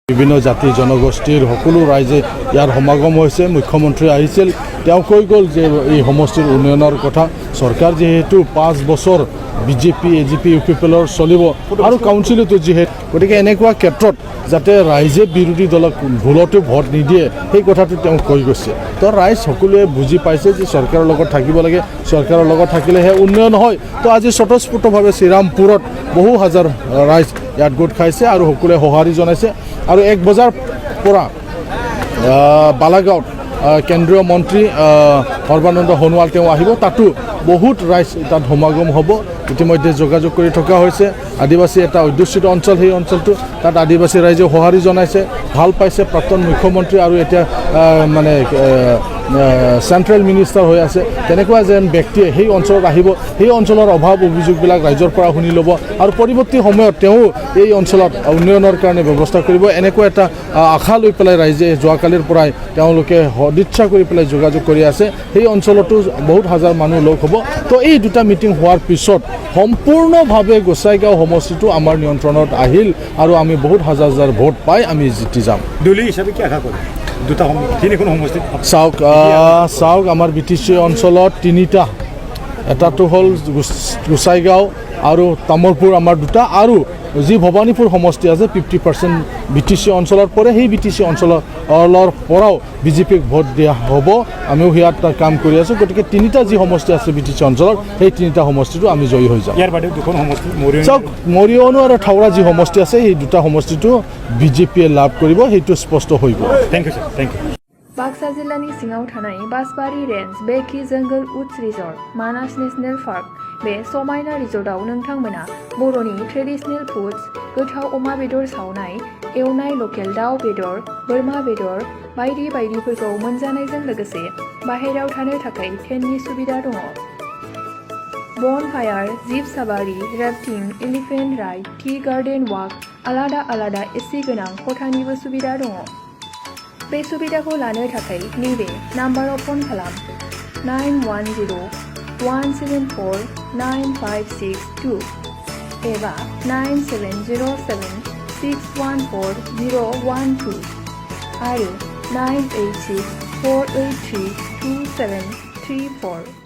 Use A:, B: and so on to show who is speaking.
A: বিভিন্ন জাতি জনগোষ্ঠীৰ সকলো ৰাইজে ইয়াৰ সমাগম হৈছে। মুখ্যমন্ত্ৰী আহিছিল, তেওঁ কৈ গ'ল যে এই সমষ্টিৰ উন্নয়নৰ কথা। চৰকাৰ যিহেতু 5 বছৰ বিজেপি এজিপি ইউপিপিএলৰ চলিব আৰু কাউন্সিলতো যিহেতু, গতিকে এনেকুৱা ক্ষেত্ৰত যাতে ৰাইজে বিৰোধী দলক ভুলতো ভোট নিদিয়ে সেই কথাটো তেওঁ কৈ গৈছে। তো ৰাইজ সকলোৱে বুজি পাইছে যে চৰকাৰৰ লগত থাকিব লাগে, চৰকাৰৰ লগত থাকিলেহে উন্নয়ন হয়। তো আজি স্বতঃস্ফূৰ্তভাৱে শ্ৰীৰামপুৰত বহু হাজাৰ ৰাইজ ইয়াত গোট খাইছে আৰু সকলোৱে সঁহাৰি জনাইছে। আৰু 1 বজাৰ পৰা বালাগাঁৱত কেন্দ্ৰীয় মন্ত্ৰী সৰ্বানন্দ সোণোৱাল তেওঁ আহিব, তাতো বহুত ৰাইজ তাত সমাগম হ'ব। ইতিমধ্যে যোগাযোগ কৰি থকা হৈছে। আদিবাসী এটা অধ্যুষিত অঞ্চল, সেই অঞ্চলটো তাত আদিবাসী ৰাইজে সঁহাৰি জনাইছে, ভাল পাইছে। প্ৰাক্তন মুখ্যমন্ত্ৰী আৰু এতিয়া মানে চেণ্ট্ৰেল মিনিষ্টাৰ হৈ আছে তেনেকুৱা যেন ব্যক্তিয়ে সেই অঞ্চলত আহিব, সেই অঞ্চলৰ অভাৱ অভিযোগবিলাক ৰাইজৰ পৰা শুনি ল'ব আৰু পৰৱৰ্তী সময়ত তেওঁ এই অঞ্চলত উন্নয়নৰ কাৰণে ব্যৱস্থা কৰিব, এনেকুৱা এটা আশা লৈ পেলাই ৰাইজে যোৱাকালিৰ পৰাই তেওঁলোকে সদিচ্ছা কৰি পেলাই যোগাযোগ কৰি আছে। সেই অঞ্চলতো বহুত হাজাৰ মানুহ লগ হ'ব। তো এই দুটা মিটিং হোৱাৰ পিছত সম্পূৰ্ণভাৱে গোসাইগাঁও সমষ্টিটো আমাৰ নিয়ন্ত্ৰণত আহিল আৰু আমি বহুত হাজাৰ হাজাৰ ভোট পাই আমি জিতি যাম।
B: দলীয় হিচাপে কি আশা কৰে?
A: চাওক আমাৰ BTC অঞ্চলত 3টা, এটাটো হ'ল গোসাইগাঁও আৰু তামোলপুৰ আমাৰ 2টা, আৰু যি ভৱানীপুৰ সমষ্টি আছে 50% BTC অঞ্চলত পৰে। সেই BTC অঞ্চলৰ পৰাও বিজেপিক ভোট দিয়া হ'ব। আমিও ইয়াত কাম কৰি আছোঁ। গতিকে 3টা যি সমষ্টি আছে BTC অঞ্চলত, সেই 3টা সমষ্টিটো আমি জয়ী হৈ যাম।
B: ইয়াৰ বাদে 2খন সমষ্টি
A: চাওক, মৰিয়নি আৰু থাউৰা যি সমষ্টি আছে সেই 2টা সমষ্টিটো বিজেপিয়ে লাভ কৰিব, সেইটো স্পষ্ট হৈ গ'ল।
B: Thank you sir, thank you.
C: Baksa जिल्लानि सिङाव थानाय बासबारि रेन्ज बेखि जंगल उट्स रिजर्ट मानास नेशनेल पार्क बे समायना रिजर्टआव नोंथांमोना बर'नि ट्रेडिशनेल फुड्स गोथाव अमा बेदर सावनाय, एवनाय लकेल दाउ बेदर, बोरमा बेदर बायदि बायदिफोरखौ मोनजानायजों लोगोसे बाहेरायाव थानो थाखाय टेन्टनि सुबिदा दङ। Bonfire, jeep safari, rafting, elephant ride, tea garden walk, आलादा आलादा एसि गोनां खथानिबो सुबिदा दङ। बे सुबिदाखौ लानो थाखाय नैबे नाम्बाराव फन खालाम 9101749562 एबा 9707614012 आरो 98648327734।